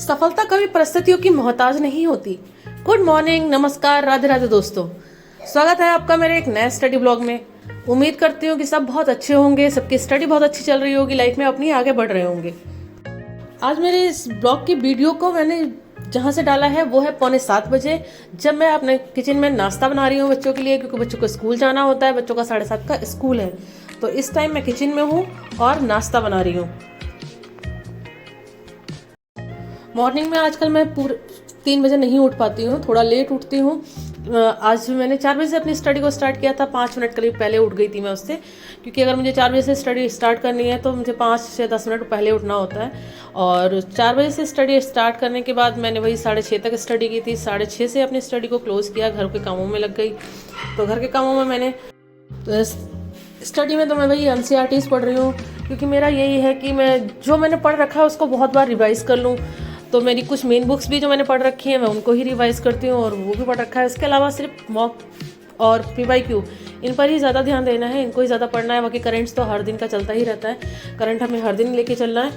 सफलता कभी परिस्थितियों की मोहताज नहीं होती। गुड मॉर्निंग, नमस्कार, राधे राधे दोस्तों। स्वागत है आपका मेरे एक नए स्टडी ब्लॉग में। उम्मीद करती हूँ कि सब बहुत अच्छे होंगे, सबकी स्टडी बहुत अच्छी चल रही होगी, लाइफ में अपनी आगे बढ़ रहे होंगे। आज मेरे इस ब्लॉग की वीडियो को मैंने जहाँ से डाला है वो है 6:45 जब मैं अपने किचन में नाश्ता बना रही हूँ बच्चों के लिए, क्योंकि बच्चों को स्कूल जाना होता है। बच्चों का 7:30 का स्कूल है, तो इस टाइम मैं किचन में हूँ और नाश्ता बना रही हूँ। मॉर्निंग में आजकल मैं पूरे 3 बजे नहीं उठ पाती हूँ, थोड़ा लेट उठती हूँ। आज मैंने 4 बजे से अपनी स्टडी को स्टार्ट किया था। 5 मिनट करीब पहले उठ गई थी मैं उससे, क्योंकि अगर मुझे 4 बजे से स्टडी स्टार्ट करनी है तो मुझे 5 से 10 मिनट पहले उठना होता है। और 4 बजे से स्टडी स्टार्ट करने के बाद मैंने वही 6:30 तक स्टडी की थी। 6:30 से अपनी स्टडी को क्लोज किया, घर के कामों में लग गई। तो घर के कामों में मैंने स्टडी में तो मैं वही NCERTs पढ़ रही हूँ, क्योंकि मेरा यही है कि मैं जो मैंने पढ़ रखा है उसको बहुत बार रिवाइज़ कर लूँ। तो मेरी कुछ मेन बुक्स भी जो मैंने पढ़ रखी हैं मैं उनको ही रिवाइज करती हूँ, और वो भी पढ़ रखा है। इसके अलावा सिर्फ मॉक और PYQ इन पर ही ज़्यादा ध्यान देना है, इनको ही ज़्यादा पढ़ना है। बाकी करंट्स तो हर दिन का चलता ही रहता है, करंट हमें हर दिन लेके चलना है।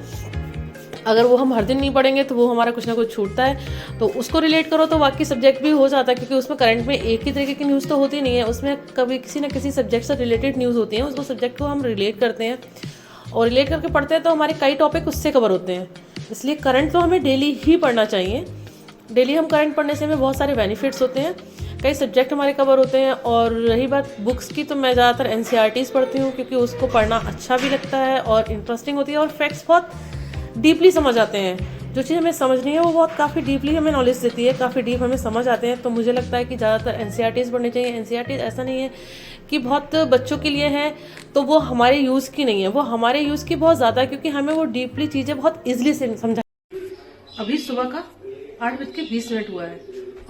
अगर वो हम हर दिन नहीं पढ़ेंगे तो वो हमारा कुछ ना कुछ छूटता है। तो उसको रिलेट करो तो बाकी सब्जेक्ट भी हो जाता है, क्योंकि उसमें करंट में एक ही तरीके की न्यूज़ तो होती नहीं है, उसमें कभी किसी न किसी सब्जेक्ट से रिलेटेड न्यूज़ होती है। उसको सब्जेक्ट को हम रिलेट करते हैं और रिलेट करके पढ़ते हैं, तो हमारे कई टॉपिक उससे कवर होते हैं। इसलिए करंट तो हमें डेली ही पढ़ना चाहिए। डेली हम करंट पढ़ने से हमें बहुत सारे बेनिफिट्स होते हैं, कई सब्जेक्ट हमारे कवर होते हैं। और रही बात बुक्स की, तो मैं ज़्यादातर NCERTs पढ़ती हूँ, क्योंकि उसको पढ़ना अच्छा भी लगता है और इंटरेस्टिंग होती है, और फैक्ट्स बहुत डीपली समझ आते हैं। जो चीज़ हमें समझनी है वो बहुत काफ़ी डीपली हमें नॉलेज देती है, काफ़ी डीप हमें समझ आते हैं। तो मुझे लगता है कि ज़्यादातर NCERTs पढ़ने चाहिए। NCERTs ऐसा नहीं है कि बहुत बच्चों के लिए है तो वो हमारे यूज़ की नहीं है, वो हमारे यूज़ की बहुत ज़्यादा है, क्योंकि हमें वो डीपली चीज़ें बहुत ईजिली से समझा। अभी सुबह का 8:20 हुआ है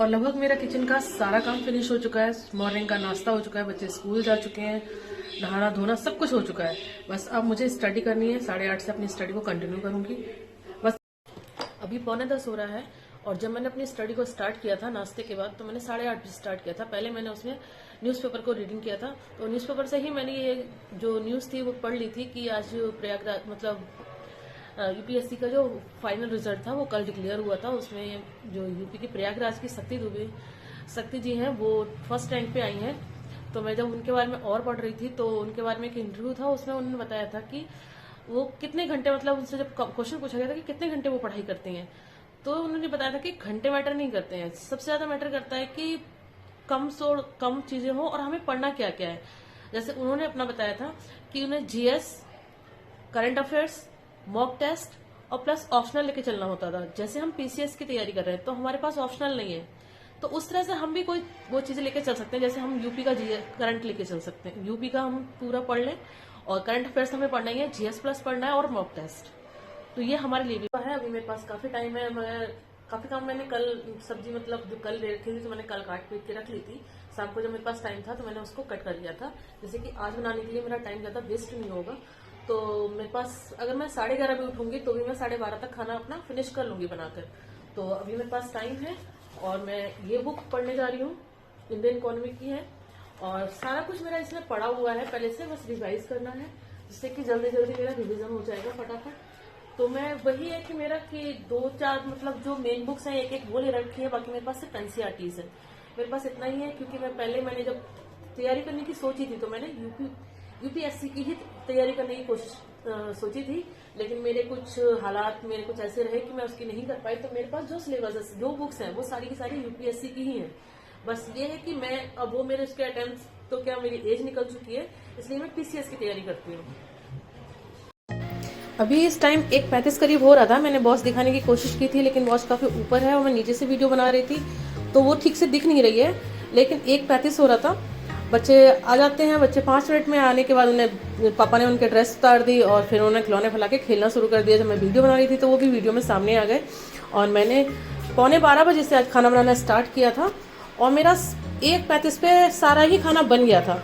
और लगभग मेरा किचन का सारा काम फिनिश हो चुका है। मॉर्निंग का नाश्ता हो चुका है, बच्चे स्कूल जा चुके हैं, नहाना धोना सब कुछ हो चुका है। बस अब मुझे स्टडी करनी है। 8:30 से अपनी स्टडी को कंटिन्यू करूंगी। बस अभी 9:45 हो रहा है, और जब मैंने अपनी स्टडी को स्टार्ट किया था नाश्ते के बाद, तो मैंने 8:30 बजे स्टार्ट किया था। पहले मैंने उसमें न्यूज़पेपर को रीडिंग किया था, तो न्यूज़पेपर से ही मैंने ये जो न्यूज़ थी वो पढ़ ली थी कि आज प्रयागराज मतलब UPSC का जो फाइनल रिजल्ट था वो कल डिक्लेयर हुआ था। उसमें जो UP की प्रयागराज की शक्ति जी हैं वो फर्स्ट रैंक पे आई हैं। तो मैं जब उनके बारे में और पढ़ रही थी तो उनके बारे में एक इंटरव्यू था, उसमें उन्होंने बताया था कि वो कितने घंटे, मतलब उनसे जब क्वेश्चन पूछा गया था कि कितने घंटे वो पढ़ाई करते हैं, तो उन्होंने बताया था कि घंटे मैटर नहीं करते हैं, सबसे ज्यादा मैटर करता है कि कम चीजें हो और हमें पढ़ना क्या क्या है। जैसे उन्होंने अपना बताया था कि उन्हें GS, current affairs, mock test और प्लस ऑप्शनल लेके चलना होता था। जैसे हम PCS की तैयारी कर रहे हैं तो हमारे पास ऑप्शनल नहीं है, तो उस तरह से हम भी कोई वो चीजें लेके चल सकते हैं। जैसे हम UP का करंट लेके चल सकते हैं, UP का हम पूरा पढ़ लें, और करंट अफेयर्स हमें पढ़ना ही है, GS प्लस पढ़ना है और मॉक टेस्ट। तो ये हमारे लिए भी है। अभी मेरे पास काफी टाइम है। मैं काफी काम मैंने कल सब्जी मतलब जो कल रखी थी तो मैंने कल काट पीट के रख ली थी। शाम को जब मेरे पास टाइम था तो मैंने उसको कट कर लिया था, जैसे कि आज बनाने के लिए मेरा टाइम ज्यादा वेस्ट नहीं होगा। तो मेरे पास अगर मैं 11:30 भी उठूंगी तो भी मैं 12:30 तक खाना अपना फिनिश कर लूंगी बनाकर। तो अभी मेरे पास टाइम है और मैं ये बुक पढ़ने जा रही हूँ, इंडियन इकोनॉमी की है, और सारा कुछ मेरा इसमें पढ़ा हुआ है पहले से, बस रिवाइज करना है, जिससे कि जल्दी जल्दी मेरा रिविजन हो जाएगा फटाफट। तो मैं वही है कि मेरा कि 2-4 मतलब जो मेन बुक्स हैं एक एक वो ले रखी है, बाकी मेरे पास सिर्फ NCERTs है। मेरे पास इतना ही है, क्योंकि मैंने जब तैयारी करने की सोची थी तो मैंने UPSC की ही तैयारी करने की कोशिश सोची थी, लेकिन मेरे कुछ हालात मेरे कुछ ऐसे रहे कि मैं उसकी नहीं कर पाई। तो मेरे पास जो सिलेबस जो बुक्स हैं वो सारी की सारी UPSC की ही हैं। बस ये है कि मैं अब वो मेरे उसके अटेम्प्ट, तो क्या मेरी एज निकल चुकी है, इसलिए मैं PCS की तैयारी करती हूँ। अभी इस टाइम 1:35 करीब हो रहा था। मैंने वॉच दिखाने की कोशिश की थी, लेकिन वॉच काफ़ी ऊपर है और मैं नीचे से वीडियो बना रही थी तो वो ठीक से दिख नहीं रही है। लेकिन 1:35 हो रहा था। बच्चे आ जाते हैं, बच्चे 5 मिनट में आने के बाद उन्हें पापा ने उनके ड्रेस उतार दी और फिर उन्होंने खिलौने फैला के खेलना शुरू कर दिया। जब मैं वीडियो बना रही थी तो वो भी वीडियो में सामने आ गए, और मैंने 11:15 बजे से आज खाना बनाना स्टार्ट किया था, और मेरा 1:35 पे सारा ही खाना बन गया था।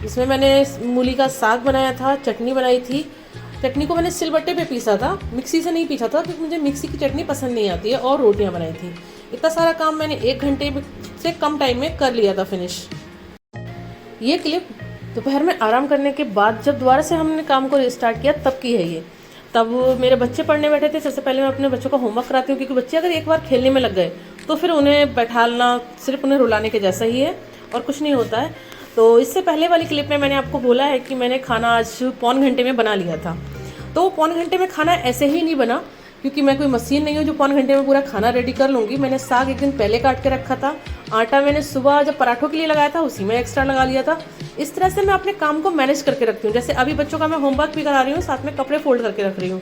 इसमें मैंने मूली का साग बनाया था, चटनी बनाई थी। चटनी को मैंने सिलबट्टे पे पीसा था, मिक्सी से नहीं पीसा था, क्योंकि मुझे मिक्सी की चटनी पसंद नहीं आती है, और रोटियां बनाई थी। इतना सारा काम मैंने 1 घंटे से कम टाइम में कर लिया था फिनिश। ये क्लिप दोपहर में आराम करने के बाद जब दोबारा से हमने काम को रिस्टार्ट किया तब की है ये। तब मेरे बच्चे पढ़ने बैठे थे। सबसे पहले मैं अपने बच्चों का होमवर्क कराती हूँ, क्योंकि बच्चे अगर एक बार खेलने में लग गए तो फिर उन्हें बैठाना सिर्फ उन्हें रुलाने के जैसा ही है और कुछ नहीं होता है। तो इससे पहले वाली क्लिप में मैंने आपको बोला है कि मैंने खाना आज पौन घंटे में बना लिया था। तो पौन घंटे में खाना ऐसे ही नहीं बना, क्योंकि मैं कोई मशीन नहीं हूँ जो पौन घंटे में पूरा खाना रेडी कर लूँगी। मैंने साग एक दिन पहले काट के रखा था, आटा मैंने सुबह जब पराठों के लिए लगाया था उसी में एक्स्ट्रा लगा लिया था। इस तरह से मैं अपने काम को मैनेज करके रखती हूँ। जैसे अभी बच्चों का मैं होमवर्क भी करा रही हूँ, साथ में कपड़े फोल्ड करके रख रही हूँ।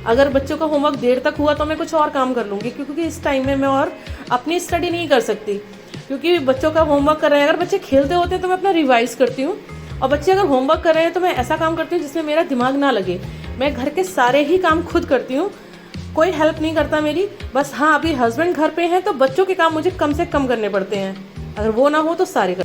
अगर बच्चों का होमवर्क देर तक हुआ तो मैं कुछ और काम कर लूँगी, क्योंकि इस टाइम में मैं और अपनी स्टडी नहीं कर सकती, क्योंकि बच्चों का होमवर्क कर रहे हैं। अगर बच्चे खेलते होते हैं तो मैं अपना रिवाइज करती हूँ, और बच्चे अगर होमवर्क कर रहे हैं तो मैं ऐसा काम करती हूँ जिसमें मेरा दिमाग ना लगे। मैं घर के सारे ही काम खुद करती हूँ, कोई हेल्प नहीं करता मेरी। बस हाँ, अभी हस्बैंड घर पे हैं तो बच्चों के काम मुझे कम से कम करने पड़ते हैं, अगर वो ना हो तो सारे